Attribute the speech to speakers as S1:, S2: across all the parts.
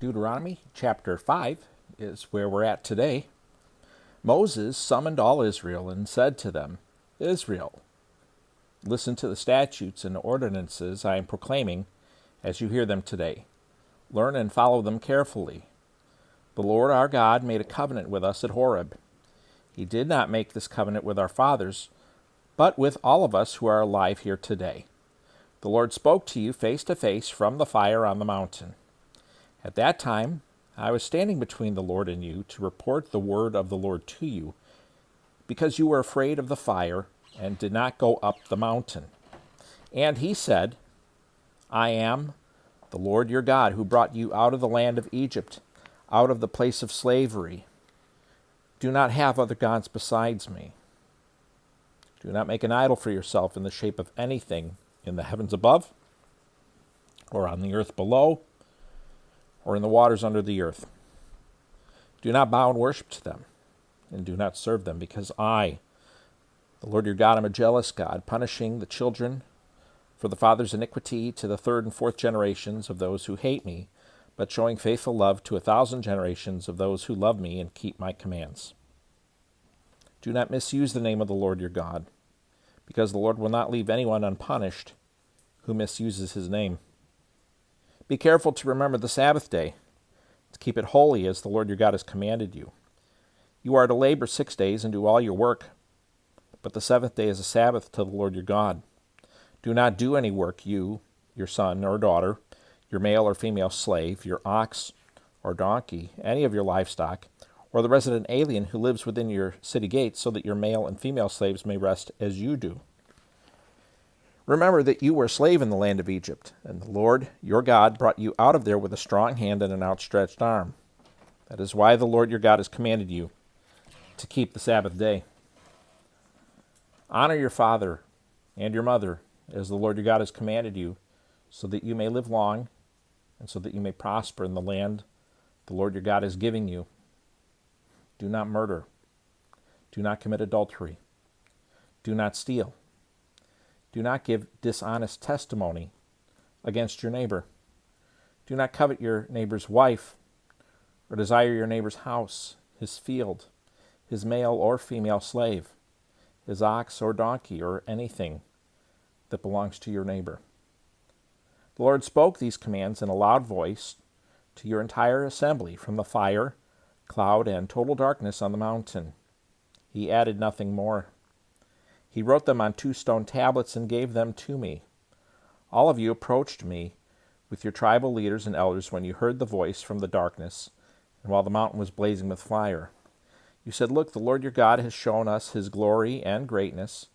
S1: Deuteronomy chapter 5 is where we're at today. Moses summoned all Israel and said to them, Israel, listen to the statutes and ordinances I am proclaiming as you hear them today. Learn and follow them carefully. The Lord our God made a covenant with us at Horeb. He did not make this covenant with our fathers, but with all of us who are alive here today. The Lord spoke to you face to face from the fire on the mountain. At that time, I was standing between the Lord and you to report the word of the Lord to you, because you were afraid of the fire and did not go up the mountain. And he said, I am the Lord your God who brought you out of the land of Egypt, out of the place of slavery. Do not have other gods besides me. Do not make an idol for yourself in the shape of anything in the heavens above, or on the earth below, or in the waters under the earth. Do not bow and worship to them, and do not serve them, because I, the Lord your God, am a jealous God, punishing the children for the father's iniquity to the third and fourth generations of those who hate me, but showing faithful love to 1,000 generations of those who love me and keep my commands. Do not misuse the name of the Lord your God, because the Lord will not leave anyone unpunished who misuses his name. Be careful to remember the Sabbath day, to keep it holy as the Lord your God has commanded you. You are to labor 6 days and do all your work, but the seventh day is a Sabbath to the Lord your God. Do not do any work, you, your son or daughter, your male or female slave, your ox or donkey, any of your livestock, or the resident alien who lives within your city gates, so that your male and female slaves may rest as you do. Remember that you were a slave in the land of Egypt, and the Lord your God brought you out of there with a strong hand and an outstretched arm. That is why the Lord your God has commanded you to keep the Sabbath day. Honor your father and your mother, as the Lord your God has commanded you, so that you may live long, and so that you may prosper in the land the Lord your God is giving you. Do not murder. Do not commit adultery. Do not steal. Do not give dishonest testimony against your neighbor. Do not covet your neighbor's wife, or desire your neighbor's house, his field, his male or female slave, his ox or donkey, or anything that belongs to your neighbor. The Lord spoke these commands in a loud voice to your entire assembly from the fire, cloud, and total darkness on the mountain. He added nothing more. He wrote them on 2 stone tablets and gave them to me. All of you approached me with your tribal leaders and elders when you heard the voice from the darkness, and while the mountain was blazing with fire. You said, Look, the Lord your God has shown us his glory and greatness,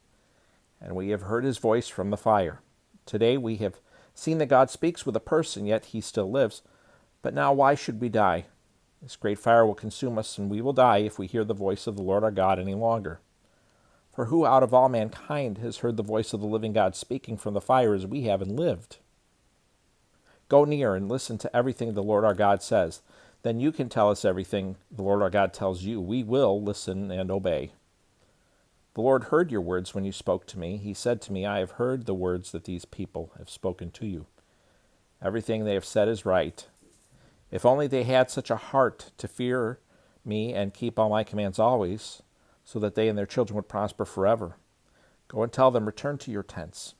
S1: and we have heard his voice from the fire. Today we have seen that God speaks with a person, yet he still lives. But now why should we die? This great fire will consume us, and we will die if we hear the voice of the Lord our God any longer. For who out of all mankind has heard the voice of the living God speaking from the fire as we have and lived? Go near and listen to everything the Lord our God says. Then you can tell us everything the Lord our God tells you. We will listen and obey. The Lord heard your words when you spoke to me. He said to me, I have heard the words that these people have spoken to you. Everything they have said is right. If only they had such a heart to fear me and keep all my commands always, so that they and their children would prosper forever. Go and tell them, return to your tents.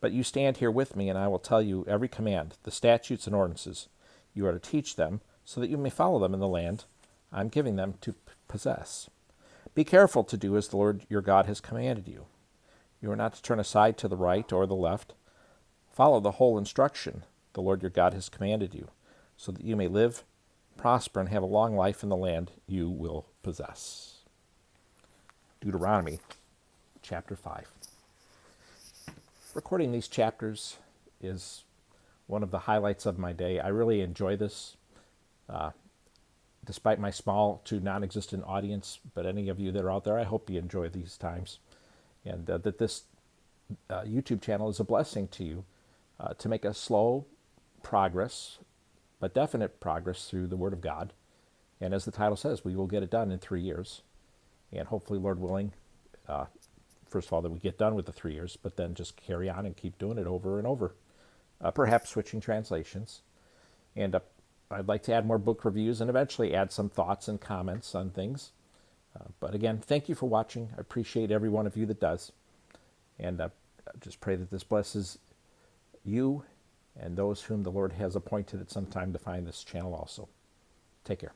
S1: But you stand here with me, and I will tell you every command, the statutes and ordinances. You are to teach them, so that you may follow them in the land I am giving them to possess. Be careful to do as the Lord your God has commanded you. You are not to turn aside to the right or the left. Follow the whole instruction the Lord your God has commanded you, so that you may live, prosper, and have a long life in the land you will possess. Deuteronomy chapter 5. Recording these chapters is one of the highlights of my day. I really enjoy this, despite my small to non-existent audience. But any of you that are out there, I hope you enjoy these times, and that this YouTube channel is a blessing to you to make a slow progress, but definite progress through the Word of God. And as the title says, we will get it done in 3 years. And hopefully, Lord willing, first of all, that we get done with the 3 years, but then just carry on and keep doing it over and over. Perhaps switching translations. And I'd like to add more book reviews and eventually add some thoughts and comments on things. But again, thank you for watching. I appreciate every one of you that does. And I just pray that this blesses you and those whom the Lord has appointed at some time to find this channel also. Take care.